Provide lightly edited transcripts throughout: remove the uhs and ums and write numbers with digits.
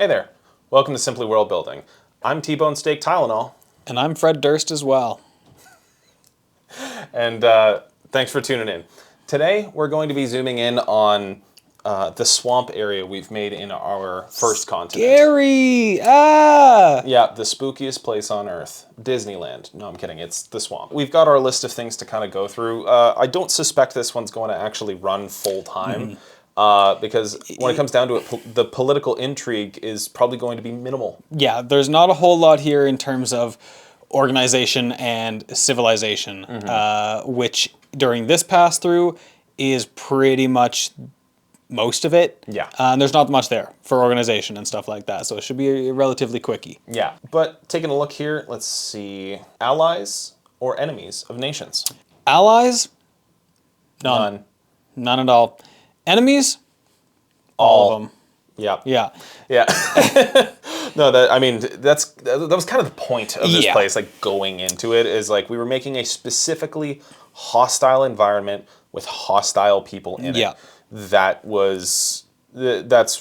Hey there, welcome to Simply Worldbuilding. I'm T-Bone Steak Tylenol. And I'm Fred Durst as well. And thanks for tuning in. Today we're going to be zooming in on the swamp area we've made in our first continent. Scary! Ah! Yeah, the spookiest place on Earth. Disneyland. No, I'm kidding. It's the swamp. We've got our list of things to kind of go through. I don't suspect this one's going to actually run full time. Because when it comes down to it, the political intrigue is probably going to be minimal. Yeah, there's not a whole lot here in terms of organization and civilization, which during this pass through is pretty much most of it. Yeah. And there's not much there for organization and stuff like that, so it should be relatively quickie. Yeah, but taking a look here, let's see. Allies or enemies of nations? Allies? None. None at all. Enemies? All of them. Yeah. Yeah. Yeah. No, that was kind of the point of this place, like going into it, is like we were making a specifically hostile environment with hostile people in it. That's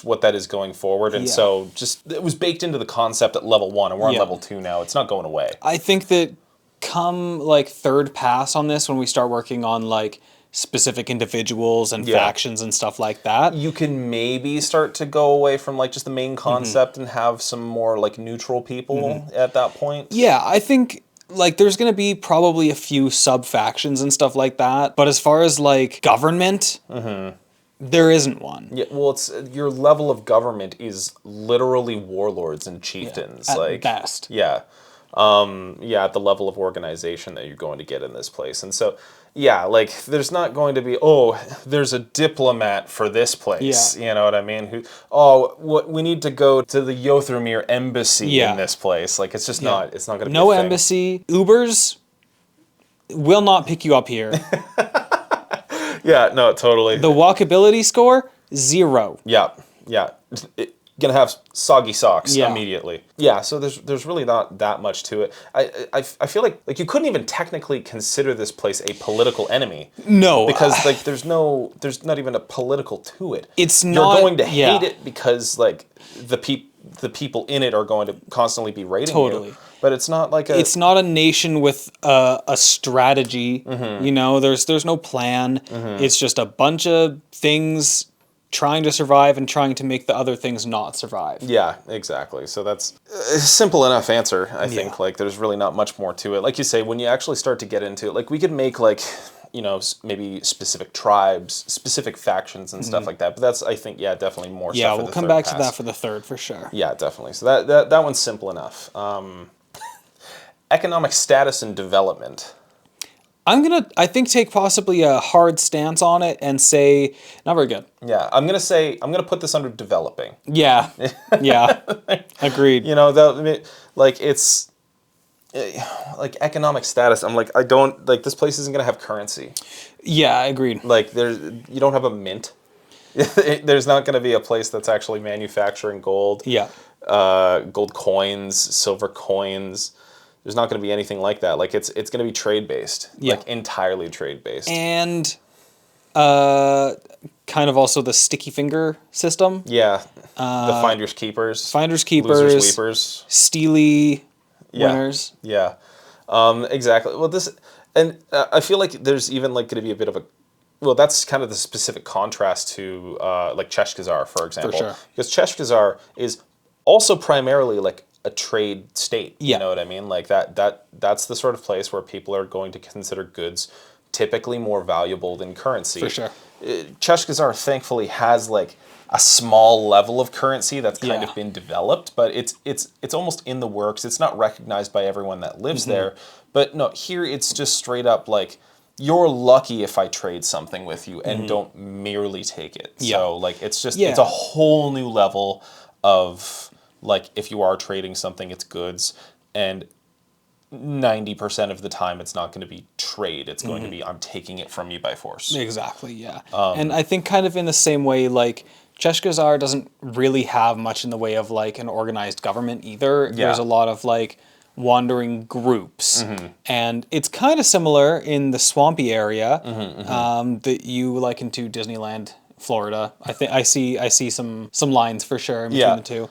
what that is going forward. And so just it was baked into the concept at level 1, and we're on level 2 now. It's not going away. I think that come like third pass on this, when we start working on like specific individuals and factions and stuff like that, you can maybe start to go away from like just the main concept and have some more like neutral people at that point. Yeah, I think like there's going to be probably a few sub factions and stuff like that, but as far as like government, there isn't one. Yeah, well, it's your level of government is literally warlords and chieftains, at best. Yeah, at the level of organization that you're going to get in this place, and so. Yeah, like there's not going to be, there's a diplomat for this place. You know what I mean? We need to go to the Yothrmir embassy in this place. Like it's just not. It's not going to be no a thing. embassy. Ubers will not pick you up here. Yeah, no, totally. The walkability score 0. Yeah. Gonna have soggy socks immediately. Yeah, so there's really not that much to it. I feel like you couldn't even technically consider this place a political enemy. No, because like there's not even a political to it. It's You're not. going to hate it because like the people in it are going to constantly be rating you. But it's not like it's not a nation with a strategy. You know, there's no plan. It's just a bunch of things trying to survive and trying to make the other things not survive. Yeah, exactly. So that's a simple enough answer, I think. Like, there's really not much more to it. Like you say, when you actually start to get into it, like, we could make, like, you know, maybe specific tribes, specific factions and stuff like that. But that's, I think, definitely more stuff for the third pass. Yeah, we'll come back to that for the third, for sure. Yeah, definitely. So that one's simple enough. Economic status and development. I'm going to, I think, take possibly a hard stance on it and say, not very good. Yeah, I'm going to put this under developing. Yeah, agreed. You know, like, it's, like, economic status, I'm like, I don't, like, this place isn't going to have currency. Yeah, agreed. Like, you don't have a mint. There's not going to be a place that's actually manufacturing gold. Yeah. Gold coins, silver coins. There's not going to be anything like that. Like it's going to be trade based, like entirely trade based, and kind of also the sticky finger system. Yeah, the finders keepers, losers sweepers, steely winners. Yeah, exactly. Well, I feel like there's even like going to be a bit of a. Well, that's kind of the specific contrast to like Cheshkazar, for example, because Cheshkazar is also primarily like a trade state. You know what I mean? Like that's the sort of place where people are going to consider goods typically more valuable than currency. For sure. Cheshkazar thankfully has like a small level of currency that's kind of been developed, but it's almost in the works. It's not recognized by everyone that lives there. But no, here it's just straight up like, you're lucky if I trade something with you and don't merely take it. So like it's just it's a whole new level of like, if you are trading something, it's goods, and 90% of the time it's not going to be trade. It's going to be, I'm taking it from you by force. Exactly, yeah. And I think kind of in the same way, like, Cheshkazar doesn't really have much in the way of, like, an organized government either. Yeah. There's a lot of, like, wandering groups. And it's kind of similar in the swampy area that you liken to Disneyland Florida. I think I see some lines for sure in between the two.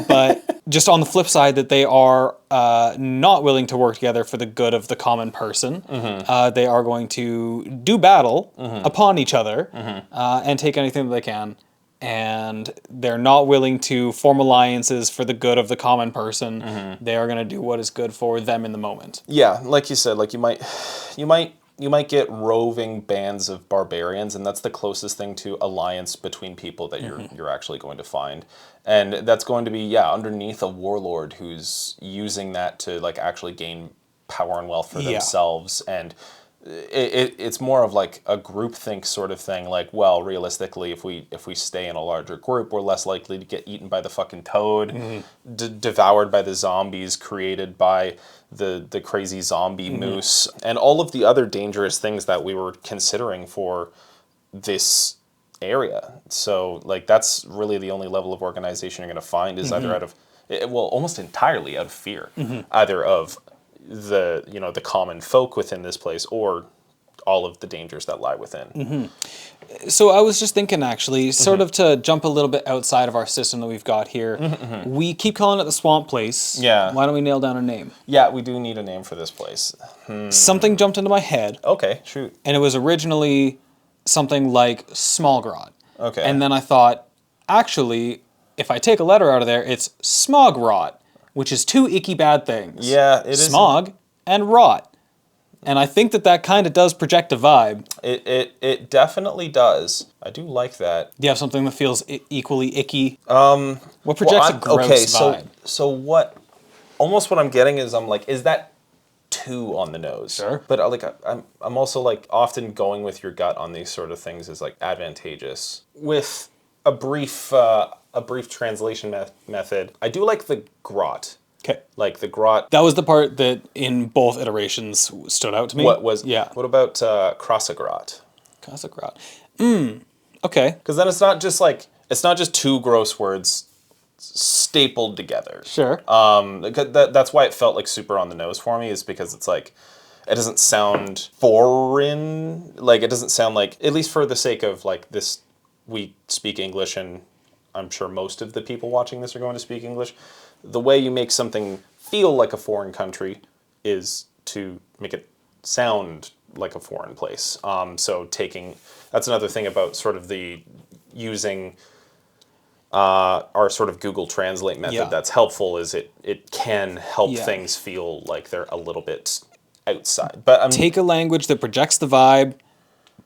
But just on the flip side, that they are not willing to work together for the good of the common person. They are going to do battle upon each other and take anything that they can. And they're not willing to form alliances for the good of the common person. They are going to do what is good for them in the moment. Yeah, like you said, like you might get roving bands of barbarians, and that's the closest thing to alliance between people that you're actually going to find. And that's going to be underneath a warlord who's using that to like actually gain power and wealth for themselves. And it's more of like a groupthink sort of thing. Like, well, realistically, if we stay in a larger group, we're less likely to get eaten by the fucking toad, devoured by the zombies created by the crazy zombie moose, and all of the other dangerous things that we were considering for this area. So, like, that's really the only level of organization you're going to find is either out of, well, almost entirely out of fear, either of the common folk within this place or all of the dangers that lie within. So I was just thinking, actually, sort of to jump a little bit outside of our system that we've got here. We keep calling it the Swamp Place. Yeah. Why don't we nail down a name? Yeah, we do need a name for this place. Something jumped into my head. Okay, shoot. And it was originally something like Smallgrot. Okay. And then I thought, actually, if I take a letter out of there, it's Smogrot, which is two icky bad things. Yeah, it is. Smog and rot. And I think that kind of does project a vibe. It definitely does. I do like that. Do you have something that feels equally icky? What projects a gross vibe? So what? Almost what I'm getting is I'm like, is that too on the nose? Sure. But like I'm also like often going with your gut on these sort of things is like advantageous. With a brief translation method, I do like the grot. Okay. Like the grot. That was the part that in both iterations stood out to me. What was? Yeah. What about Asagrratt? Asagrratt. Okay. Because then it's not just two gross words stapled together. Sure. That's why it felt like super on the nose for me, is because it's like it doesn't sound foreign. Like it doesn't sound like, at least for the sake of like this, we speak English, and I'm sure most of the people watching this are going to speak English. The way you make something feel like a foreign country is to make it sound like a foreign place. So that's another thing about sort of the using our sort of Google Translate method that's helpful, is it can help things feel like they're a little bit outside. But take a language that projects the vibe,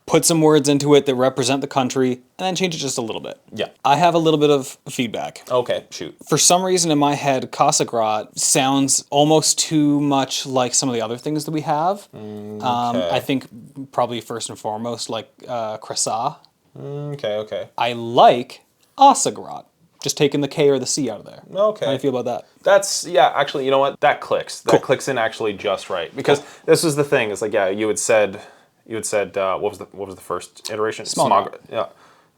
put some words into it that represent the country, and then change it just a little bit. Yeah. I have a little bit of feedback. Okay, shoot. For some reason in my head, Asagrratt sounds almost too much like some of the other things that we have. Okay. I think probably first and foremost like Crasa. Okay. I like Asagrratt. Just taking the K or the C out of there. Okay. How do you feel about that? That's, actually, you know what? That clicks. That clicks in actually just right. Because this was the thing. It's like, you had said what was the first iteration? Smallgrot.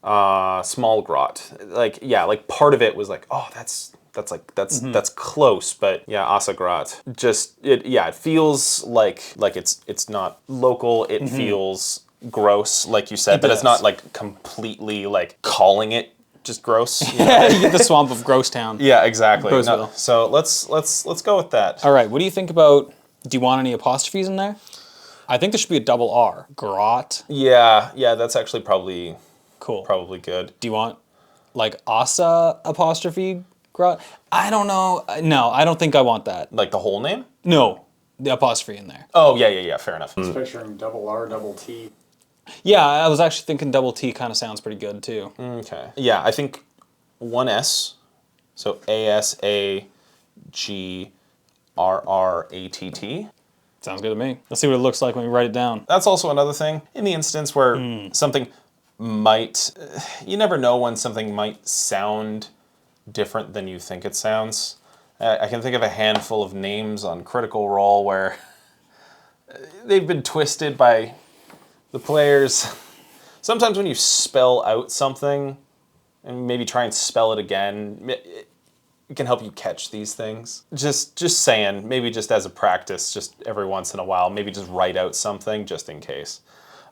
Smallgrot. Like part of it was like, oh, that's close, but Asagrratt. Just it feels like it's not local. It feels gross, like you said, but it's not like completely like calling it just gross. You get the swamp of Gross Town. Yeah, exactly. No, so let's go with that. All right. What do you think about? Do you want any apostrophes in there? I think there should be a double R. Grot. Yeah, that's actually probably cool. Probably good. Do you want like Asa apostrophe Grot? I don't know. No, I don't think I want that. Like the whole name? No, the apostrophe in there. Oh, yeah, fair enough. I was picturing double R, double T. Yeah, I was actually thinking double T kind of sounds pretty good too. Okay. Yeah, I think one S, so Asagrratt. Sounds good to me. Let's see what it looks like when we write it down. That's also another thing. In the instance where something might, you never know when something might sound different than you think it sounds. I can think of a handful of names on Critical Role where they've been twisted by the players. Sometimes when you spell out something and maybe try and spell it again, it can help you catch these things. Just saying, maybe just as a practice, just every once in a while, maybe just write out something just in case.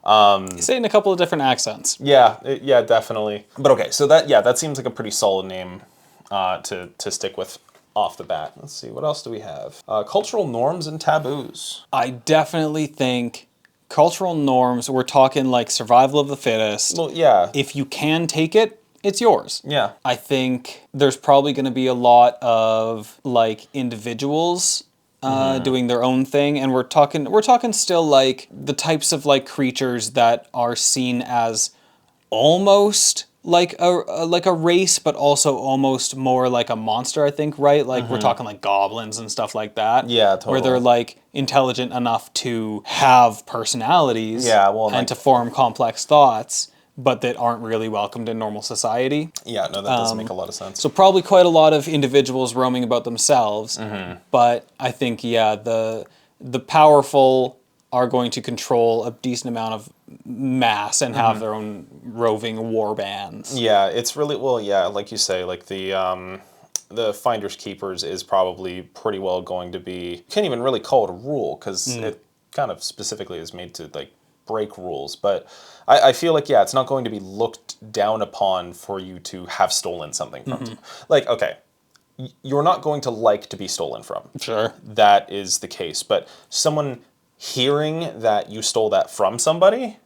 You say it in a couple of different accents. Yeah, yeah, definitely. But okay, so that seems like a pretty solid name to stick with off the bat. Let's see, what else do we have? Cultural norms and taboos. I definitely think cultural norms, we're talking like survival of the fittest. Well, yeah. If you can take it, it's yours. Yeah. I think there's probably going to be a lot of like individuals doing their own thing, and we're talking still like the types of like creatures that are seen as almost like a race, but also almost more like a monster, I think, right? Like we're talking like goblins and stuff like that. Yeah, totally. Where they're like intelligent enough to have personalities and to form complex thoughts, but that aren't really welcomed in normal society. Yeah, no, that doesn't make a lot of sense. So probably quite a lot of individuals roaming about themselves, but I think, the powerful are going to control a decent amount of mass and have their own roving war bands. Yeah, it's really, like you say, like the Finders Keepers is probably pretty well going to be, you can't even really call it a rule, because it kind of specifically is made to like break rules, but I feel like, it's not going to be looked down upon for you to have stolen something from them. Like, okay, you're not going to like to be stolen from. Sure. That is the case, but someone hearing that you stole that from somebody,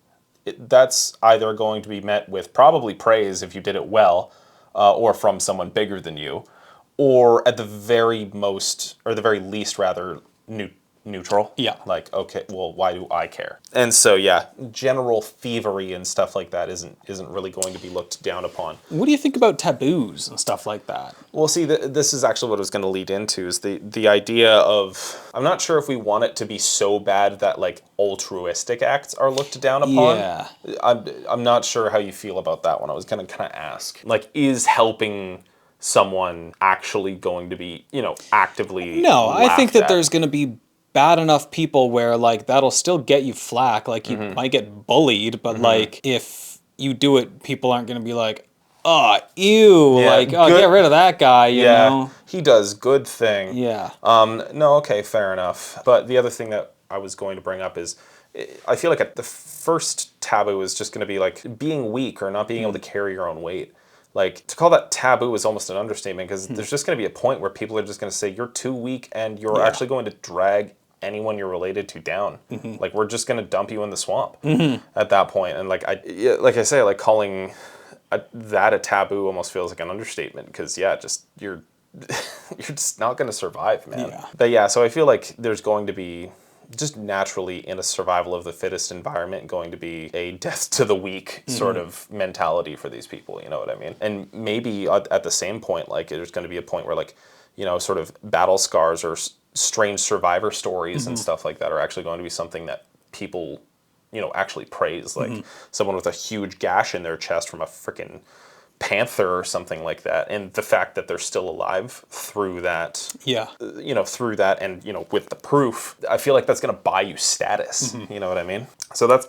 that's either going to be met with probably praise if you did it well, or from someone bigger than you, or at the very most, or the very least rather, neutral. Yeah. Like, okay, well, why do I care? And so, general thievery and stuff like that isn't really going to be looked down upon. What do you think about taboos and stuff like that? Well, see, this is actually what I was going to lead into, is the idea of, I'm not sure if we want it to be so bad that like altruistic acts are looked down upon. Yeah. I'm not sure how you feel about that one. I was going to kind of ask, like, is helping someone actually going to be, actively No, I think that at? there's going to be bad enough people where like that'll still get you flack, like you might get bullied, but like if you do it, people aren't going to be like, oh, ew, like, oh, get rid of that guy, you know? He does good thing. Yeah. No, okay, fair enough. But the other thing that I was going to bring up is, I feel like the first taboo is just going to be like being weak or not being able to carry your own weight. Like, to call that taboo is almost an understatement, because there's just going to be a point where people are just going to say, you're too weak, and you're actually going to drag anyone you're related to down. Like, we're just going to dump you in the swamp at that point. And like I say, like calling that a taboo almost feels like an understatement, because you're just not going to survive, man. Yeah. But so I feel like there's going to be, just naturally in a survival of the fittest environment, going to be a death to the weak sort of mentality for these people, you know what I mean? And maybe at the same point, like, there's going to be a point where, like, sort of battle scars or strange survivor stories and stuff like that are actually going to be something that people, actually praise. Like, someone with a huge gash in their chest from a freaking panther or something like that, and the fact that they're still alive through that, through that, and with the proof, I feel like that's going to buy you status. You know what I mean? So that's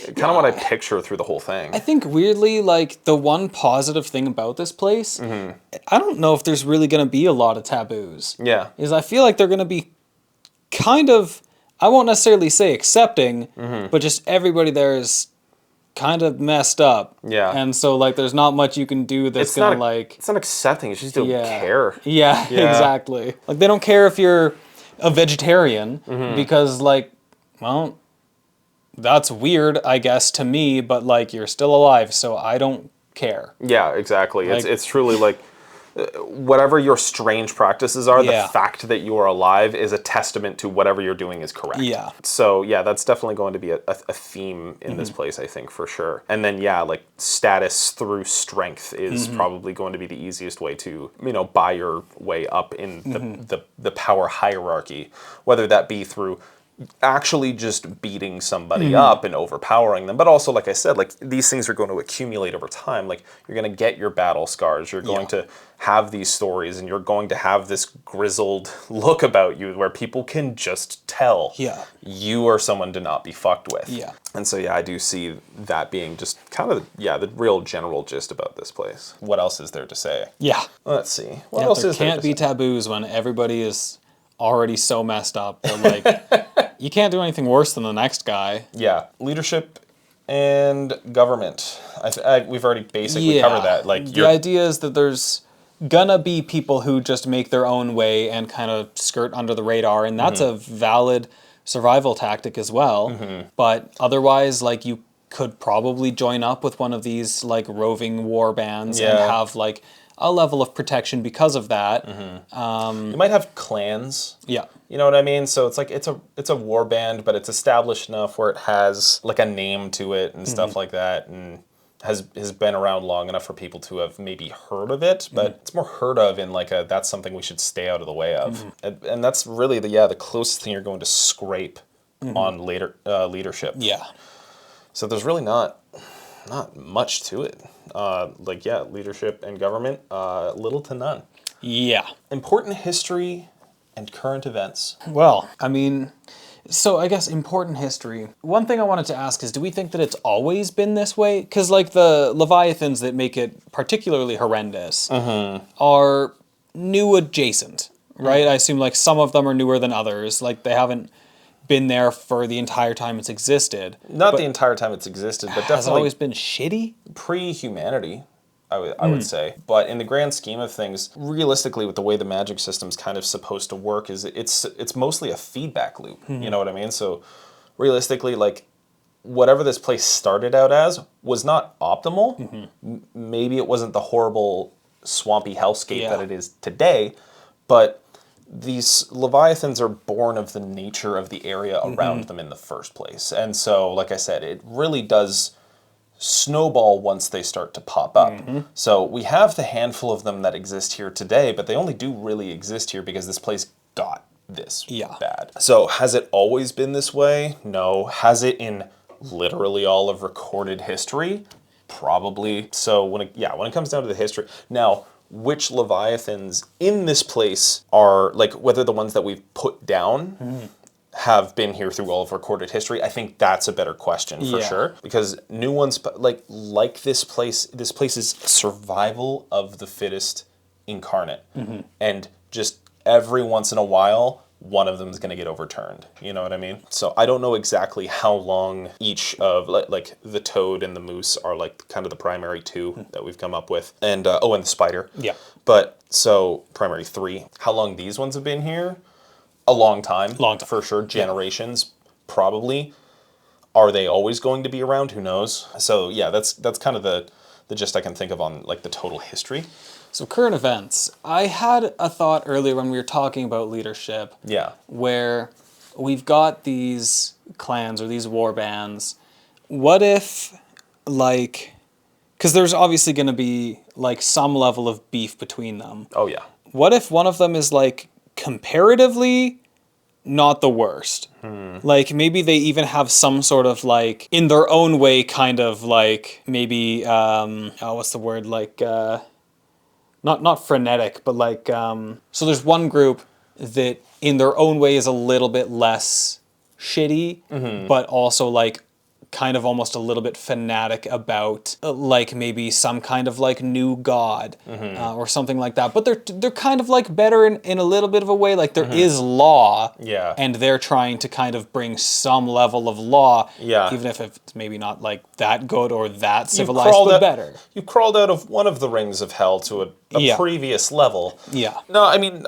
kind of what I picture through the whole thing. I think weirdly, like, the one positive thing about this place, I don't know if there's really going to be a lot of taboos. Yeah. Is I feel like they're going to be kind of, I won't necessarily say accepting, but just everybody there is kind of messed up. Yeah. And so, like, there's not much you can do that's going to, like... It's not accepting, it's just don't care. Yeah, exactly. Like, they don't care if you're a vegetarian, because, like, well, that's weird, I guess, to me, but, like, you're still alive, so I don't care. Yeah, exactly. Like, it's truly, like, whatever your strange practices are, the fact that you are alive is a testament to whatever you're doing is correct. Yeah. So, that's definitely going to be a theme in this place, I think, for sure. And then, like, status through strength is probably going to be the easiest way to, buy your way up in the power hierarchy, whether that be through actually just beating somebody up and overpowering them, but also, like I said, like, these things are going to accumulate over time. Like, you're going to get your battle scars, you're going to have these stories, and you're going to have this grizzled look about you where people can just tell you are someone to not be fucked with. And so I do see that being just kind of the real general gist about this place. What else is there to say? Let's see, what else is there? There can't be taboos when everybody is already so messed up. They're like, you can't do anything worse than the next guy. Leadership And government. We've already basically covered that. Like the idea is that there's gonna be people who just make their own way and kind of skirt under the radar, and that's a valid survival tactic as well. But otherwise, like, you could probably join up with one of these like roving war bands and have like a level of protection because of that. You might have clans. Yeah. You know what I mean? So it's like it's a war band, but it's established enough where it has like a name to it and stuff like that, and has been around long enough for people to have maybe heard of it, but it's more heard of in like that's something we should stay out of the way of. And that's really the closest thing you're going to scrape on later leadership. Yeah. So there's really not much to it. Leadership and government, little to none. Yeah. Important history and current events. Well, I mean, so I guess important history. One thing I wanted to ask is, do we think that it's always been this way? Because like the Leviathans that make it particularly horrendous are new adjacent, right? I assume like some of them are newer than others. Like they haven't been there for the entire time it's existed. Not the entire time it's existed, but definitely... Has it always been shitty? Pre-humanity, I would say. But in the grand scheme of things, realistically, with the way the magic system's kind of supposed to work, is it's mostly a feedback loop. You know what I mean? So realistically, like, whatever this place started out as was not optimal. Maybe it wasn't the horrible, swampy hellscape that it is today, but these Leviathans are born of the nature of the area around them in the first place. And so, like I said, it really does snowball once they start to pop up. So we have the handful of them that exist here today, but they only do really exist here because this place got this bad. So has it always been this way? No. Has it in literally all of recorded history? Probably. So when it comes down to the history, now, which Leviathans in this place are, like, whether the ones that we've put down have been here through all of recorded history, I think that's a better question for sure. Because new ones, like this place's survival of the fittest incarnate. And just every once in a while, one of them is going to get overturned. You know what I mean? So I don't know exactly how long each of, like the toad and the moose are like kind of the primary two that we've come up with. And, and the spider. Yeah. But, so, primary 3. How long these ones have been here? A long time. Long time. For sure. Generations, probably. Are they always going to be around? Who knows? So, yeah, that's kind of the gist I can think of on, like, the total history. So current events. I had a thought earlier when we were talking about leadership. Yeah. Where we've got these clans or these war bands. What if, like, because there's obviously going to be like some level of beef between them. Oh yeah. What if one of them is like comparatively not the worst? Like maybe they even have some sort of like in their own way kind of like maybe what's the word, like not frenetic, but like, so there's one group that in their own way is a little bit less shitty, but also like kind of almost a little bit fanatic about like maybe some kind of like new god or something like that. But they're kind of like better in a little bit of a way. Like there is law, and they're trying to kind of bring some level of law, even if it's maybe not like that good or that civilized, but better. You crawled out of one of the rings of hell to a previous level. Yeah. No, I mean,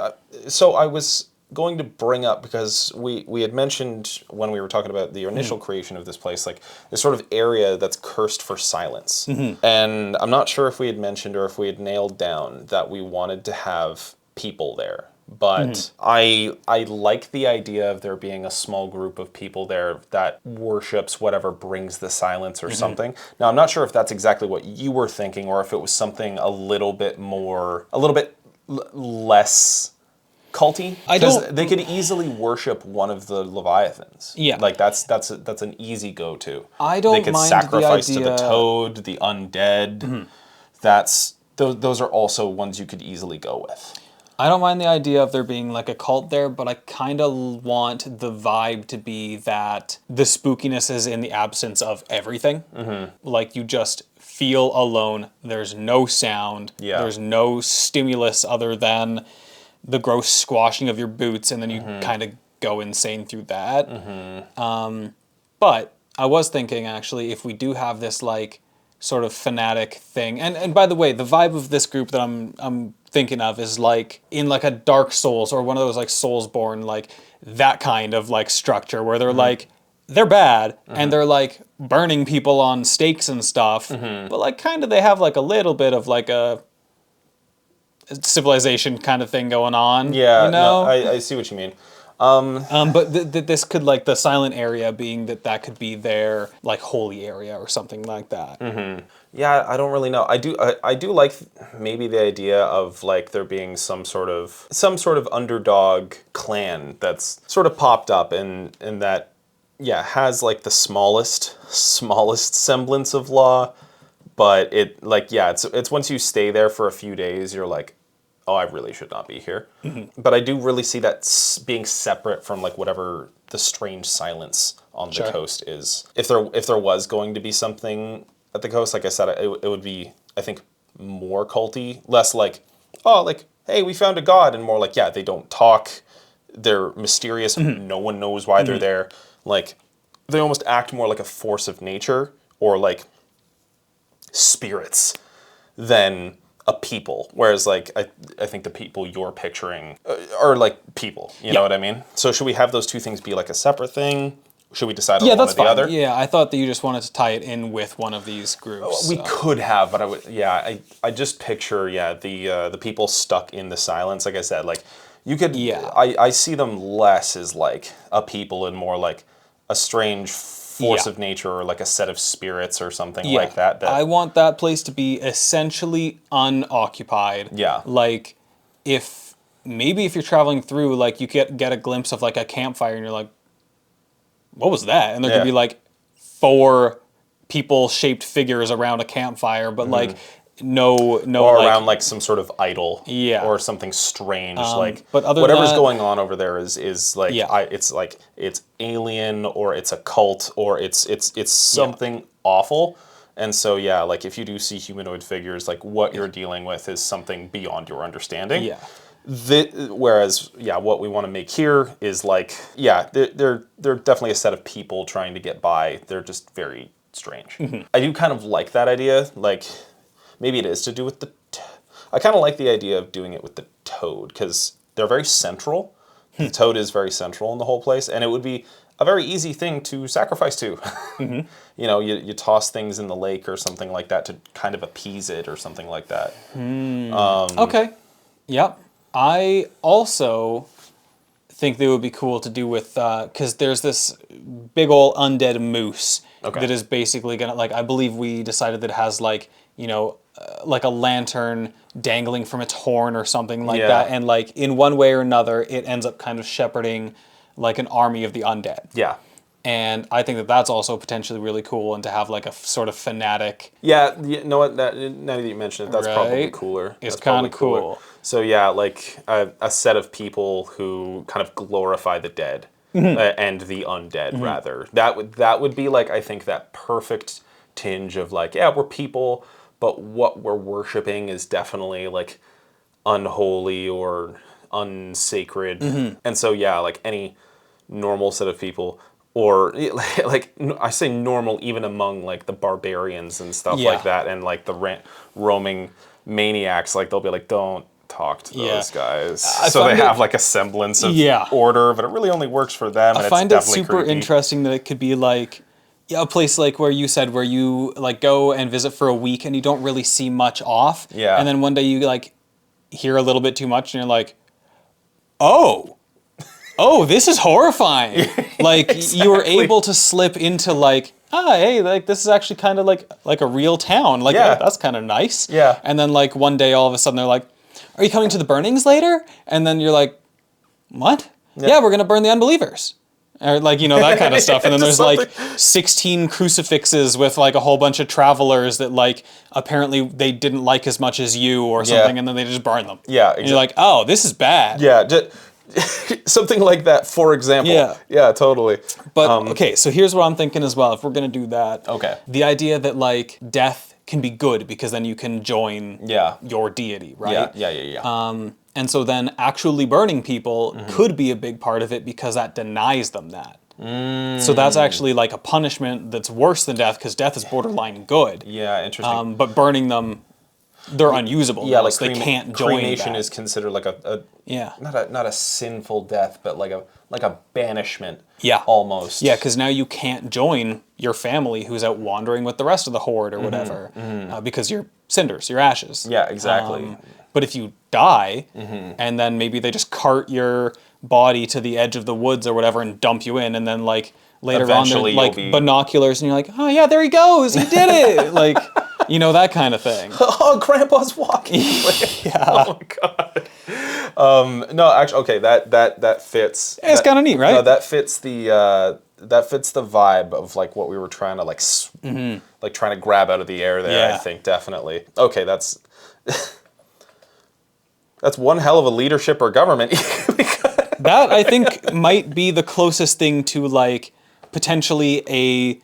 so I was going to bring up, because we had mentioned when we were talking about the initial creation of this place, like this sort of area that's cursed for silence. And I'm not sure if we had mentioned or if we had nailed down that we wanted to have people there. But I like the idea of there being a small group of people there that worships whatever brings the silence or something. Now, I'm not sure if that's exactly what you were thinking, or if it was something a little bit less culty. They could easily worship one of the Leviathans. Yeah, like that's an easy go-to. I don't mind. They could sacrifice to the toad, the undead. Those are also ones you could easily go with. I don't mind the idea of there being like a cult there, but I kind of want the vibe to be that the spookiness is in the absence of everything. Like you just feel alone. There's no sound. There's no stimulus other than the gross squashing of your boots, and then you kind of go insane through that. But I was thinking actually, if we do have this like sort of fanatic thing, and by the way, the vibe of this group that I'm thinking of is like in like a Dark Souls or one of those like Soulsborne, like that kind of like structure where they're like they're bad and they're like burning people on stakes and stuff, but like kind of they have like a little bit of like a civilization kind of thing going on. Yeah, you know? no, I see what you mean. But this could like the silent area being that could be their like holy area or something like that. Yeah, I don't really know. I do like maybe the idea of like there being some sort of underdog clan that's sort of popped up and that has like the smallest semblance of law, but it like it's once you stay there for a few days you're like, oh, I really should not be here. But I do really see that being separate from like whatever the strange silence on the coast is. If there was going to be something at the coast, like I said, it would be, I think, more culty, less like, oh, like, hey, we found a god, and more like, yeah, they don't talk, they're mysterious, no one knows why they're there. Like, they almost act more like a force of nature or like spirits than a people, whereas like I think the people you're picturing are like people, you know what I mean? So should we have those two things be like a separate thing? Should we decide on one or the other? Yeah, I thought that you just wanted to tie it in with one of these groups. We could have, but I just picture the people stuck in the silence. Like I said, like you could I see them less as like a people and more like a strange force of nature or like a set of spirits or something like that. I want that place to be essentially unoccupied. Yeah. Like if you're traveling through, like you get a glimpse of like a campfire and you're like, what was that? And there could be like 4 people-shaped figures around a campfire, but like no or like, around like some sort of idol or something strange like but other whatever's than that, going on over there is like it's alien or it's a cult or it's something awful. And so like if you do see humanoid figures, like what you're dealing with is something beyond your understanding. Whereas what we want to make here is like they're definitely a set of people trying to get by. They're just very strange. I do kind of like that idea. Like maybe it is to do with I kind of like the idea of doing it with the toad because they're very central. The toad is very central in the whole place, and it would be a very easy thing to sacrifice to. You know, you toss things in the lake or something like that to kind of appease it or something like that. Okay. Yep. I also think they would be cool to do with, because there's this big old undead moose that is basically gonna, like, I believe we decided that it has like, you know, like a lantern dangling from its horn or something like that, and like in one way or another, it ends up kind of shepherding like an army of the undead. Yeah. And I think that that's also potentially really cool, and to have like a sort of fanatic. Yeah, you know what? Now that you mention it, that's probably cooler. It's kind of cool. So yeah, like a set of people who kind of glorify the dead and the undead, rather. That would be like, I think, that perfect tinge of like, yeah, we're people, but what we're worshiping is definitely like unholy or unsacred. And so yeah, like any normal set of people. Or like I say normal even among like the barbarians and stuff like that, and like the roaming maniacs, like they'll be like, don't talk to those guys. So they have like a semblance of order, but it really only works for them. And I find it super interesting that it could be like a place like where you said where you like go and visit for a week and you don't really see much off. Yeah. And then one day you like hear a little bit too much and you're like, oh, this is horrifying. Like you were able to slip into like, hey, like this is actually kind of like a real town. Like that's kind of nice. Yeah. And then like one day all of a sudden they're like, are you coming to the burnings later? And then you're like, what? Yeah, we're going to burn the unbelievers. Or like, you know, that kind of stuff. And then there's like 16 crucifixes with like a whole bunch of travelers that like apparently they didn't like as much as you or something. And then they just burn them. Yeah. Exactly. And you're like, oh, this is bad. Yeah. Something like that, for example. Yeah, totally. But okay, so here's what I'm thinking as well. If we're gonna do that, the idea that like death can be good because then you can join your deity, right? Yeah. And so then actually burning people could be a big part of it because that denies them that. So that's actually like a punishment that's worse than death, because death is borderline good. Yeah, interesting. But burning them, they're unusable. Yeah, now, like so they can't join cremation back. is considered like a Yeah. not a sinful death, but like a banishment. Yeah. Almost. Yeah, because now you can't join your family who's out wandering with the rest of the horde or whatever, because you're cinders, you're ashes. Yeah, exactly. But if you die, and then maybe they just cart your body to the edge of the woods or whatever and dump you in, and then like later Eventually on they're like you'll be- binoculars and you're like, oh yeah, there he goes, he did it. Like, you know, that kind of thing. Oh, Grandpa's walking. Yeah. Oh my god. No, actually, okay, that fits. Yeah, it's kind of neat, right? No, that fits the vibe of like what we were trying to like like trying to grab out of the air there. Yeah. I think definitely. Okay, that's one hell of a leadership or government. That, I think, might be the closest thing to, like, potentially a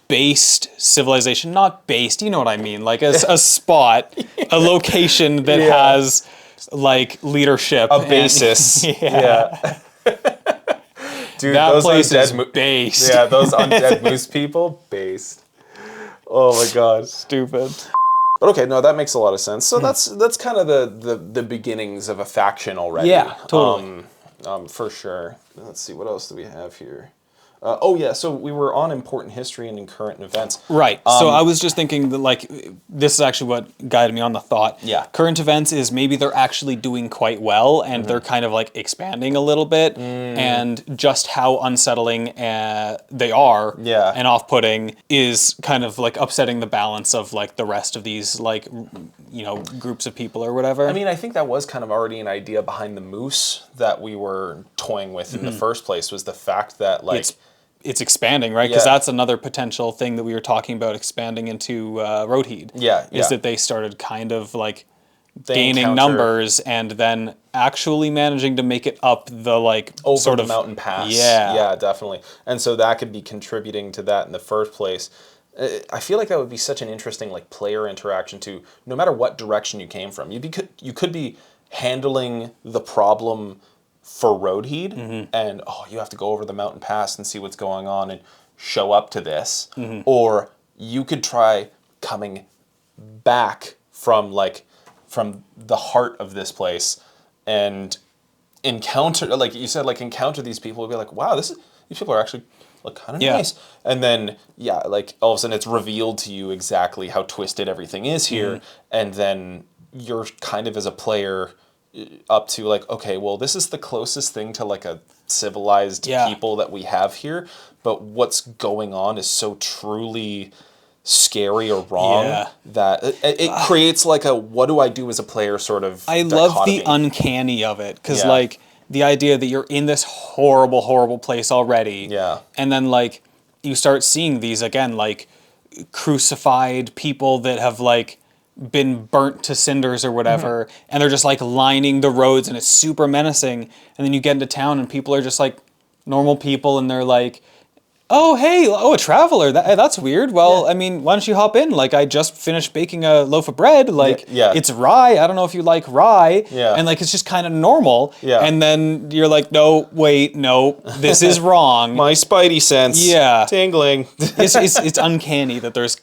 based civilization. Not based, you know what I mean. Like, a spot, a location that has, like, leadership. A basis. Yeah. Dude, That those place is undead based. Yeah, those undead moose people, based. Oh my god. Stupid. But okay, no, that makes a lot of sense. So that's kind of the beginnings of a faction already. Yeah, totally. For sure. Let's see, what else do we have here? Oh yeah, so we were on important history and in current events. Right. So I was just thinking that, like, this is actually what guided me on the thought. Yeah. Current events is maybe they're actually doing quite well, and they're kind of like expanding a little bit, and just how unsettling they are, Yeah. and off-putting is kind of like upsetting the balance of like the rest of these, like, you know, groups of people or whatever. I mean, I think that was kind of already an idea behind the moose that we were toying with in the first place, was the fact that like it's expanding, right? Because Yeah. that's another potential thing that we were talking about expanding into Roadheed. Yeah, yeah. Is that they started kind of like they gaining encounter numbers and then actually managing to make it up the like over sort the of mountain pass. Yeah. Yeah, definitely. And so that could be contributing to that in the first place. I feel like that would be such an interesting like player interaction too. No matter what direction you came from, you could be handling the problem for Roadheed, and you have to go over the mountain pass and see what's going on and show up to this, or you could try coming back from the heart of this place and encounter, like you said, like encounter these people and be like, wow, these people are actually like kind of nice. And then like all of a sudden it's revealed to you exactly how twisted everything is here, and then you're kind of as a player up to like, okay, well, this is the closest thing to like a civilized people that we have here, but what's going on is so truly scary or wrong that it creates like a what do I do as a player sort of I love the uncanny of it, because Yeah. like the idea that you're in this horrible, horrible place already, and then like you start seeing these again, like crucified people that have like been burnt to cinders or whatever, and they're just like lining the roads, and it's super menacing. And then you get into town and people are just like normal people, and they're like, oh, hey, a traveler, that's weird. Well, I mean, why don't you hop in? Like, I just finished baking a loaf of bread. Like, it's rye. I don't know if you like rye. And like, it's just kind of normal. And then you're like, no, wait, no, this is wrong. My spidey sense. Tingling. It's uncanny that there's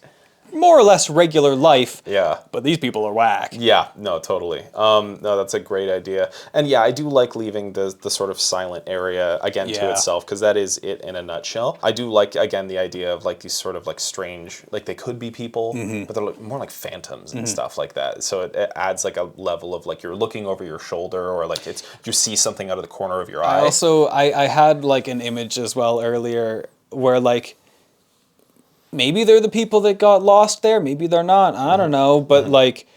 more or less regular life. But these people are whack. No, totally. No, that's a great idea. And I do like leaving the sort of silent area again to itself, because that is it in a nutshell. I do like, again, the idea of like these sort of like strange, like they could be people, but they're like, more like phantoms and stuff like that. So it adds like a level of like you're looking over your shoulder, or like you see something out of the corner of your eye. Also, I had like an image as well earlier where like maybe they're the people that got lost there. Maybe they're not. I don't know. But like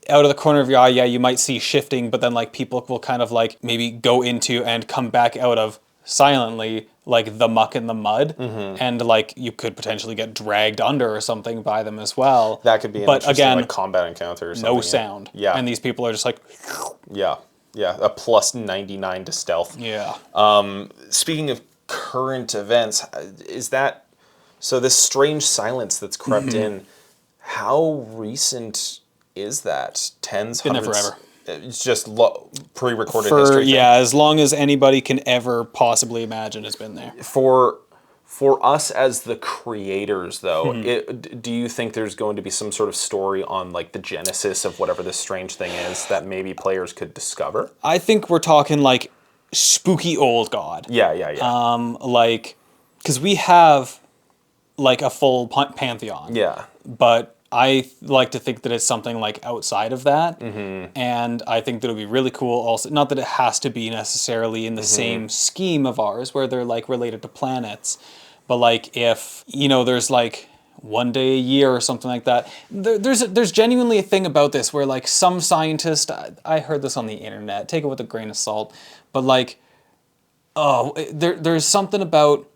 out of the corner of your eye, you might see shifting, but then like people will kind of like maybe go into and come back out of silently, like the muck and the mud. And like you could potentially get dragged under or something by them as well. That could be an interesting again, like combat encounter or something. no sound. And these people are just like... a plus 99 to stealth. Speaking of current events, is that... So this strange silence that's crept in, how recent is that? Tens, Been hundreds? there forever. It's just pre-recorded For history. Yeah, as long as anybody can ever possibly imagine has been there. For us as the creators, though, do you think there's going to be some sort of story on like the genesis of whatever this strange thing is that maybe players could discover? I think we're talking like spooky old god. Yeah. Like, because we have like a full pantheon. Yeah. But I like to think that it's something like outside of that. And I think that it would be really cool also, not that it has to be necessarily in the same scheme of ours where they're like related to planets, but like if, there's like one day a year or something like that. There's genuinely a thing about this where like some scientist, I heard this on the internet, take it with a grain of salt, but like, there's something about,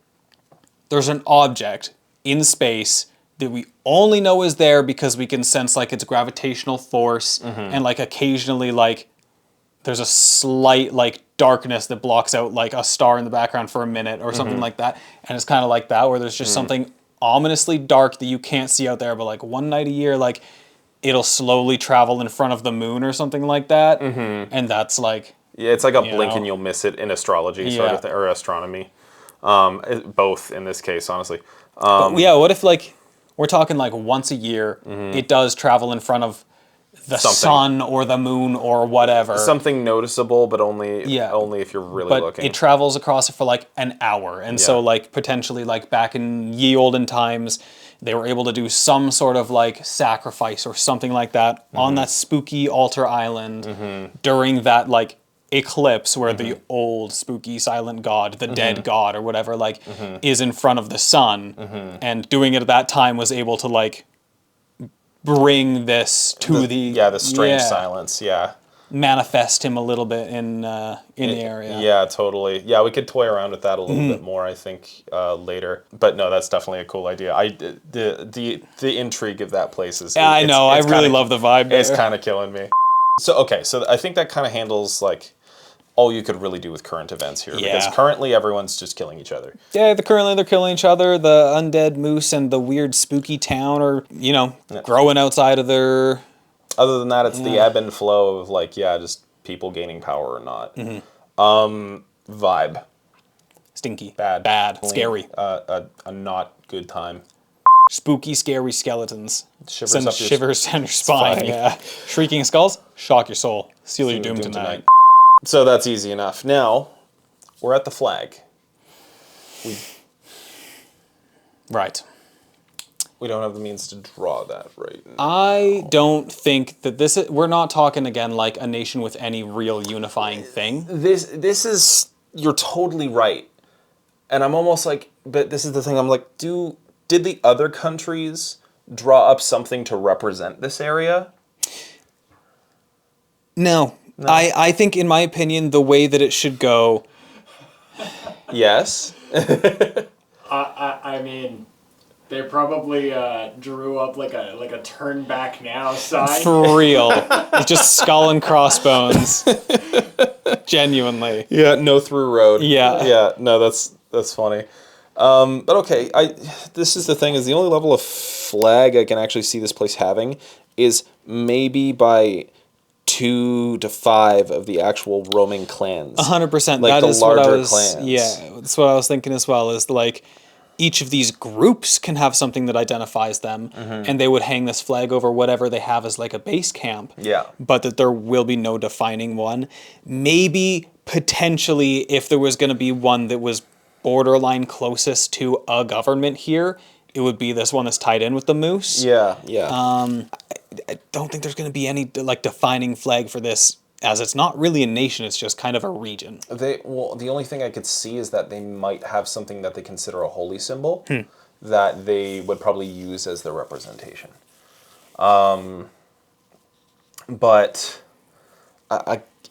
there's an object in space that we only know is there because we can sense like its gravitational force, and like occasionally like there's a slight like darkness that blocks out like a star in the background for a minute or something like that. And it's kind of like that where there's just something ominously dark that you can't see out there, but like one night a year, like it'll slowly travel in front of the moon or something like that. And that's like, yeah, it's like a blink and you'll miss it in astrology sort of thing, or astronomy. Both in this case, honestly. But yeah, what if like we're talking like once a year, it does travel in front of the sun or the moon or whatever. Something noticeable, but only if you're really looking. It travels across it for like an hour. And so like potentially like back in ye olden times, they were able to do some sort of like sacrifice or something like that on that spooky altar island during that like eclipse where the old spooky silent god, the dead god or whatever, like is in front of the sun, and doing it at that time was able to like bring this to the strange silence, manifest him a little bit in the area. Yeah, totally. Yeah, we could toy around with that a little bit more, I think, later. But no, that's definitely a cool idea. The intrigue of that place is. I know. I really love the vibe there. It's kind of killing me. So I think that kind of handles like all you could really do with current events here, because currently everyone's just killing each other. Yeah, they're killing each other. The undead moose and the weird spooky town are, growing outside of their... Other than that, it's the ebb and flow of like, just people gaining power or not. Vibe. Stinky. Bad. Clean. Scary. A not good time. Spooky, scary skeletons. Shivers shivers down your spine. Yeah. Shrieking skulls, shock your soul. Seal your doom tonight. So that's easy enough. Now, we're at the flag. Right. We don't have the means to draw that right now. I don't think that we're not talking again like a nation with any real unifying thing. This is, you're totally right. And I'm almost like, but this is the thing, I'm like, did the other countries draw up something to represent this area? No. I think, in my opinion, the way that it should go... Yes? I mean, they probably drew up like a turn back now sign. For real. It's just skull and crossbones. Genuinely. Yeah, no through road. Yeah. Yeah, no, that's funny. But okay, this is the thing, is the only level of flag I can actually see this place having is maybe by 2 to 5 of the actual roaming clans. 100%. Like that the is larger what I was, clans. Yeah, that's what I was thinking as well, is like each of these groups can have something that identifies them, and they would hang this flag over whatever they have as like a base camp. Yeah. But that there will be no defining one. Maybe, potentially, if there was going to be one that was borderline closest to a government here, it would be this one that's tied in with the moose. Yeah. I don't think there's going to be any like defining flag for this, as it's not really a nation, it's just kind of a region. The only thing I could see is that they might have something that they consider a holy symbol that they would probably use as their representation. But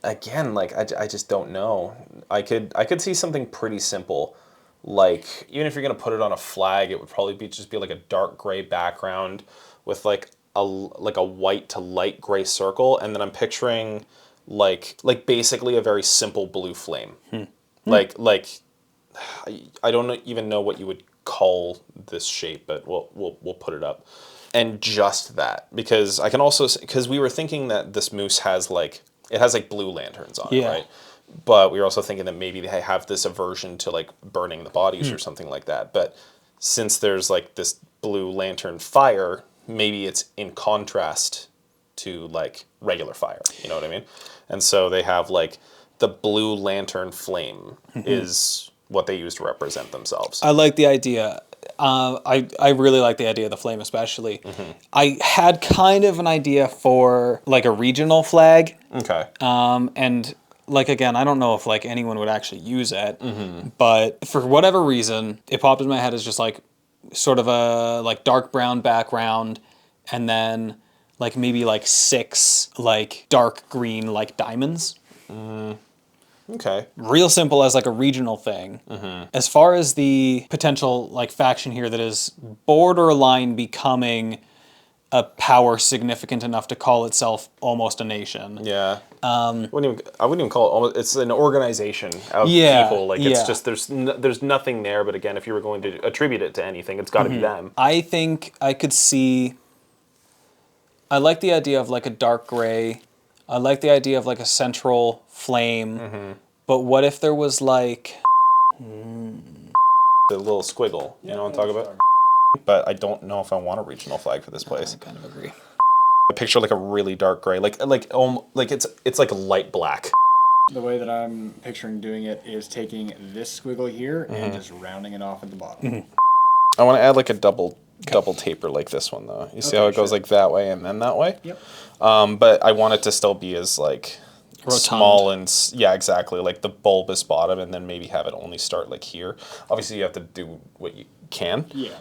again, like I just don't know. I could see something pretty simple, like even if you're gonna put it on a flag, it would probably just be like a dark gray background with like a white to light gray circle, and then I'm picturing like basically a very simple blue flame. Like I don't even know what you would call this shape, but we'll put it up. And just that, because I can also, because we were thinking that this moose has like it has like blue lanterns on it, Yeah. right? But we were also thinking that maybe they have this aversion to like burning the bodies or something like that. But since there's like this blue lantern fire, maybe it's in contrast to like regular fire. You know what I mean? And so they have like the blue lantern flame is what they use to represent themselves. I like the idea. I really like the idea of the flame, especially. I had kind of an idea for like a regional flag. Okay. And like, again, I don't know if like anyone would actually use it, but for whatever reason, it popped in my head as just like sort of a like dark brown background, and then like maybe like 6 like dark green like diamonds. Okay. Real simple as like a regional thing. As far as the potential like faction here that is borderline becoming a power significant enough to call itself almost a nation. Yeah. I wouldn't even call it almost. It's an organization of people. Like it's just there's nothing there. But again, if you were going to attribute it to anything, it's got to be them. I think I could see. I like the idea of like a dark gray. I like the idea of like a central flame. But what if there was like The little squiggle. You know what I'm talking about? But I don't know if I want a regional flag for this place. I kind of agree. I picture like a really dark gray, like it's like light black. The way that I'm picturing doing it is taking this squiggle here and just rounding it off at the bottom. I want to add like a double taper like this one though. You see how it goes like that way and then that way? Yep. But I want it to still be as like Rotund. small and yeah, exactly, like the bulbous bottom, and then maybe have it only start like here. Obviously, you have to do what you can. Yeah.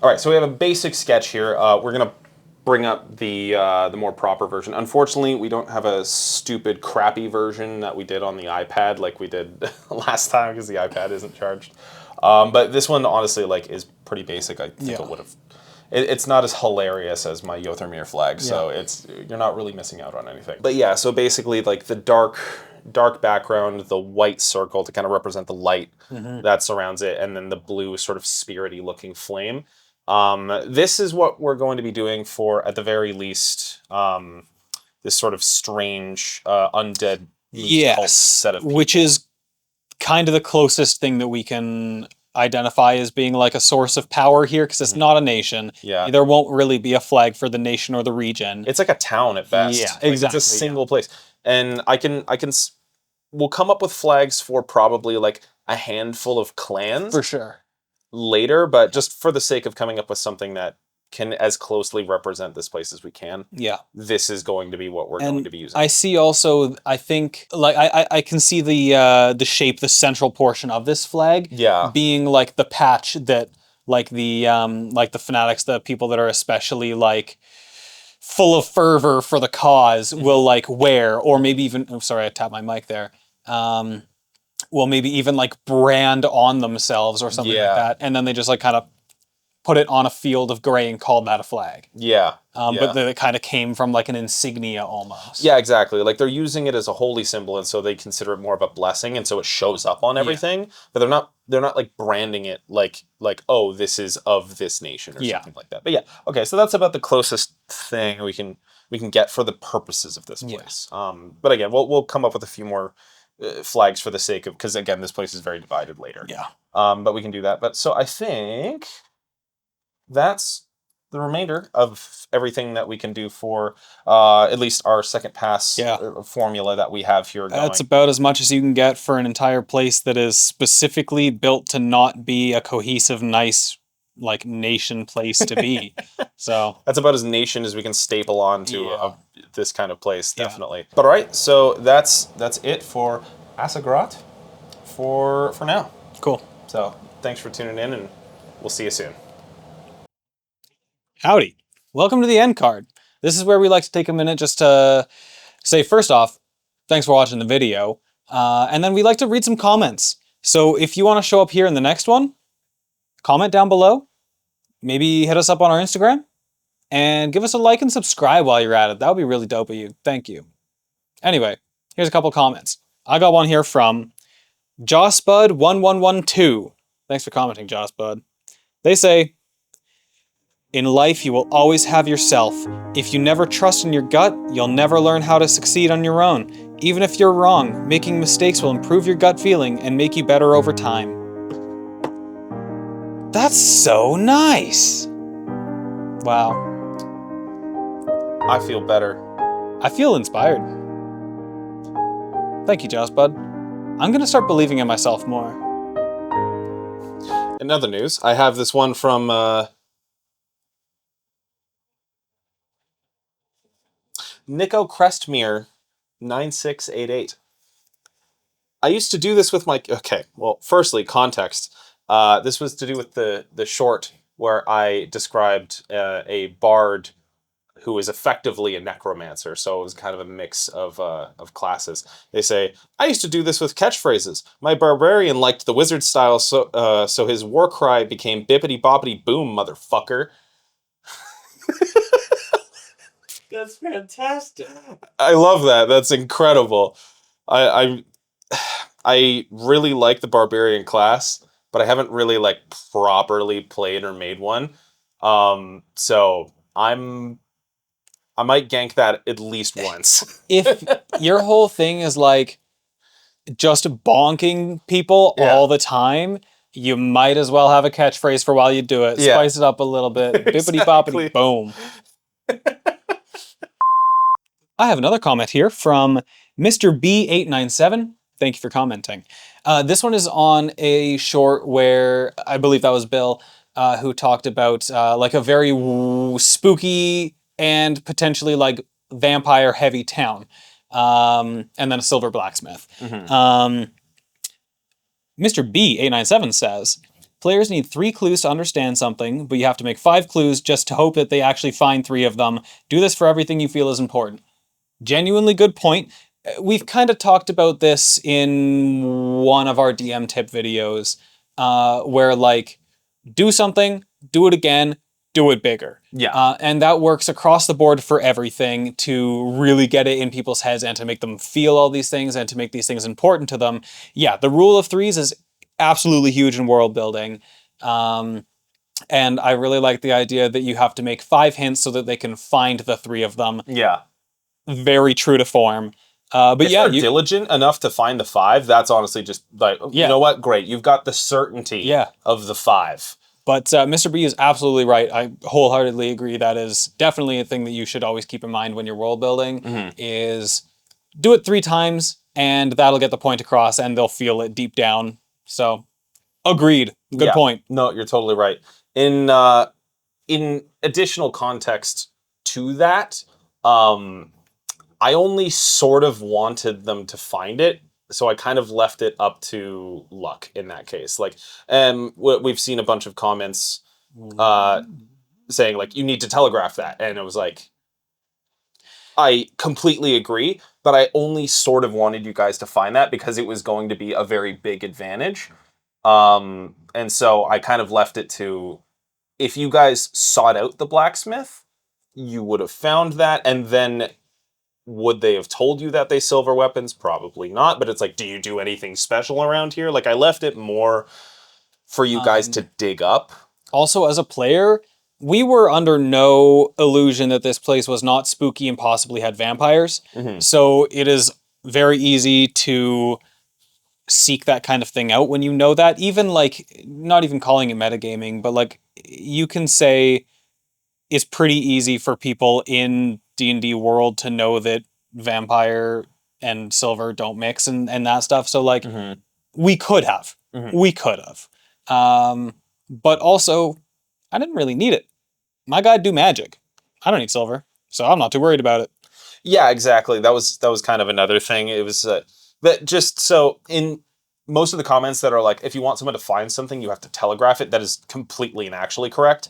All right, so we have a basic sketch here. We're gonna bring up the more proper version. Unfortunately, we don't have a stupid, crappy version that we did on the iPad like we did last time because the iPad isn't charged. But this one, honestly, like is pretty basic. I think it would have. It's not as hilarious as my Yothermere flag, so you're not really missing out on anything. But yeah, so basically, like the dark background, the white circle to kind of represent the light that surrounds it, and then the blue sort of spirity looking flame. This is what we're going to be doing for, at the very least, this sort of strange undead cult set of people. Which is kind of the closest thing that we can identify as being like a source of power here, because it's not a nation. Yeah. There won't really be a flag for the nation or the region. It's like a town at best. Yeah, Like, exactly. it's a single place. And we'll come up with flags for probably like a handful of clans For sure. later, but just for the sake of coming up with something that can as closely represent this place as we can, Yeah. this is going to be what we're going to be using. I see also, I think, like, I can see the shape, the central portion of this flag being like the patch that, like the fanatics, the people that are especially like full of fervor for the cause will like wear, or maybe even, oh, sorry, I tapped my mic there. Well, maybe even like brand on themselves or something like that. And then they just like kind of put it on a field of gray and called that a flag. But it kind of came from like an insignia almost. Yeah, exactly. Like they're using it as a holy symbol, and so they consider it more of a blessing, and so it shows up on everything. But they're not like branding it like oh, this is of this nation or something like that. But yeah, okay, so that's about the closest thing we can get for the purposes of this place. But again, we'll come up with a few more flags for the sake of, because again, this place is very divided later. But we can do that. But so I think that's the remainder of everything that we can do for at least our second pass formula that we have here going. That's about as much as you can get for an entire place that is specifically built to not be a cohesive, nice, like nation place to be. So that's about as nation as we can staple onto this kind of place, definitely. But all right, so that's it for Asagrratt for now. Cool. So thanks for tuning in, and we'll see you soon. Howdy. Welcome to the end card. This is where we like to take a minute just to say, first off, thanks for watching the video. And then we like to read some comments. So if you want to show up here in the next one, comment down below. Maybe hit us up on our Instagram. And give us a like and subscribe while you're at it. That would be really dope of you. Thank you. Anyway, here's a couple comments. I got one here from JossBud1112. Thanks for commenting, JossBud. They say, In life, you will always have yourself. If you never trust in your gut, you'll never learn how to succeed on your own. Even if you're wrong, making mistakes will improve your gut feeling and make you better over time. That's so nice! Wow. I feel better. I feel inspired. Thank you, Joss Bud. I'm gonna start believing in myself more. In other news, I have this one from Nico Crestmere 9688. I used to do this with my... Okay, well, firstly, context. This was to do with the short where I described a bard who is effectively a necromancer, so it was kind of a mix of classes. They say, I used to do this with catchphrases. My barbarian liked the wizard style, so his war cry became bippity boppity boom, motherfucker. That's fantastic. I love that. That's incredible. I really like the barbarian class, but I haven't really like properly played or made one. So I might gank that at least once. If your whole thing is like just bonking people all the time, you might as well have a catchphrase for while you do it. Yeah. Spice it up a little bit. Bippity boppity boom. I have another comment here from Mr. B897. Thank you for commenting. This one is on a short where I believe that was Bill who talked about like a very spooky and potentially like vampire heavy town. And then a silver blacksmith. Mr. B897 says, players need 3 clues to understand something, but you have to make 5 clues just to hope that they actually find 3 of them. Do this for everything you feel is important. Genuinely good point. We've kind of talked about this in one of our DM tip videos, where like, do something, do it again, do it bigger. Yeah. And that works across the board for everything to really get it in people's heads and to make them feel all these things and to make these things important to them. Yeah, the rule of 3s is absolutely huge in world building. And I really like the idea that you have to make 5 hints so that they can find the 3 of them. Yeah. Very true to form. But if they're diligent enough to find the 5, that's honestly just like, you know what? Great. You've got the certainty of the 5. But Mr. B is absolutely right. I wholeheartedly agree. That is definitely a thing that you should always keep in mind when you're world building is do it 3 times and that'll get the point across and they'll feel it deep down. So agreed. Good point. No, you're totally right. In additional context to that, I only sort of wanted them to find it, so I kind of left it up to luck in that case. Like, we've seen a bunch of comments saying, like, you need to telegraph that. And it was like, I completely agree, but I only sort of wanted you guys to find that because it was going to be a very big advantage. And so I kind of left it to, if you guys sought out the blacksmith, you would have found that, and then... Would they have told you that they silver weapons? Probably not, but it's like, do you do anything special around here? Like, I left it more for you guys to dig up. Also, as a player, we were under no illusion that this place was not spooky and possibly had vampires. So it is very easy to seek that kind of thing out when you know that. Even like, not even calling it metagaming, but like, you can say it's pretty easy for people in D&D world to know that vampire and silver don't mix and that stuff. So like we could have. But also I didn't really need it. My guy do magic. I don't need silver, so I'm not too worried about it. Yeah, exactly. That was kind of another thing. It was but just so in most of the comments that are like, if you want someone to find something, you have to telegraph it. That is completely and actually correct.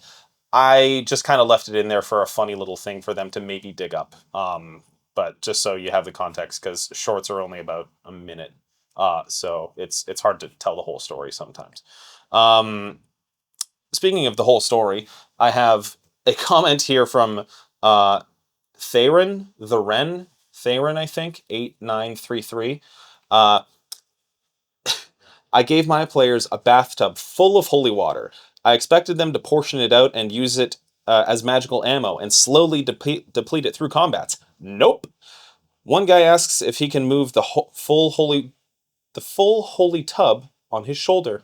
I just kind of left it in there for a funny little thing for them to maybe dig up. But just so you have the context, because shorts are only about a minute. So it's hard to tell the whole story sometimes. Speaking of the whole story, I have a comment here from Theron, I think, 8933. I gave my players a bathtub full of holy water. I expected them to portion it out and use it as magical ammo and slowly deplete it through combats? Nope. One guy asks if he can move the full holy tub on his shoulder.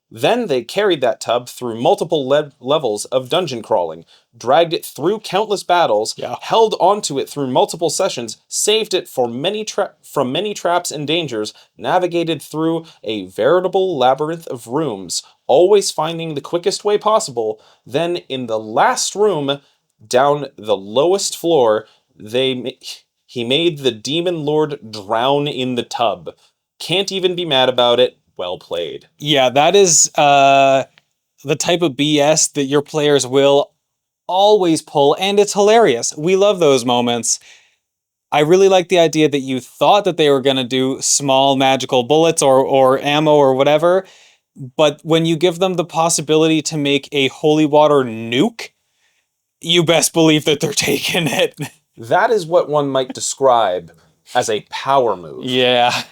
Then they carried that tub through multiple levels of dungeon crawling, dragged it through countless battles, held onto it through multiple sessions, saved it from many traps and dangers, navigated through a veritable labyrinth of rooms, always finding the quickest way possible. Then in the last room, down the lowest floor, he made the demon lord drown in the tub. Can't even be mad about it. Well played. Yeah, that is the type of BS that your players will always pull, and it's hilarious. We love those moments. I really like the idea that you thought that they were going to do small magical bullets or ammo or whatever, but when you give them the possibility to make a holy water nuke, you best believe that they're taking it. That is what one might describe as a power move. Yeah.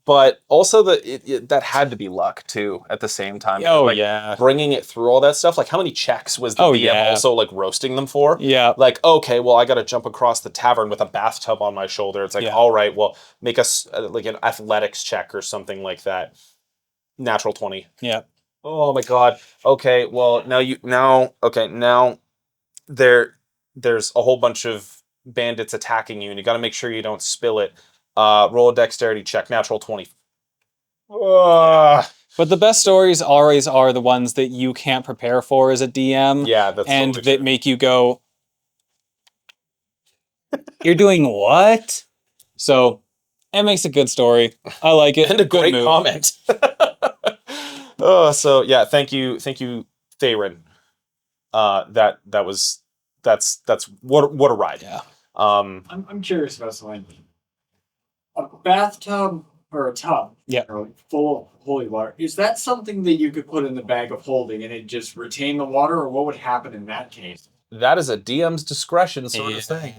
But also that had to be luck too at the same time. Oh, yeah. Bringing it through all that stuff. Like how many checks was the DM also like roasting them for? Yeah. Like, okay, well I got to jump across the tavern with a bathtub on my shoulder. It's like, all right, well make us like an athletics check or something like that. Natural 20. Yeah. Oh my God. Okay, well now there's a whole bunch of bandits attacking you and you got to make sure you don't spill it. Roll a dexterity check, natural 20. But the best stories always are the ones that you can't prepare for as a DM. Yeah, that's and totally that true. make you go, you're doing what? So it makes a good story. I like it. And a great comment. So yeah, thank you, Theron. That's what a ride. Yeah. I'm curious about something. A bathtub or a tub full of holy water, is that something that you could put in the bag of holding and it just retain the water, or what would happen in that case? That is a DM's discretion sort of thing.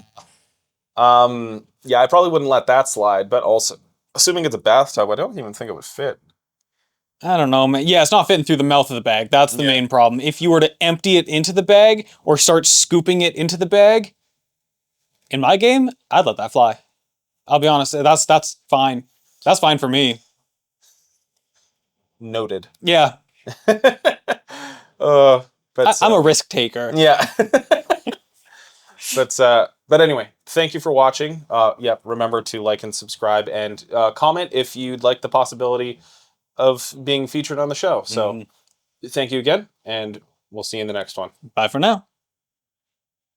Yeah, I probably wouldn't let that slide, but also, assuming it's a bathtub, I don't even think it would fit. I don't know, man. Yeah, it's not fitting through the mouth of the bag. That's the main problem. If you were to empty it into the bag or start scooping it into the bag, in my game, I'd let that fly. I'll be honest, that's fine. That's fine for me. Noted. Yeah. I'm a risk taker. Yeah. But anyway, thank you for watching. Remember to like and subscribe and comment if you'd like the possibility of being featured on the show. So thank you again, and we'll see you in the next one. Bye for now.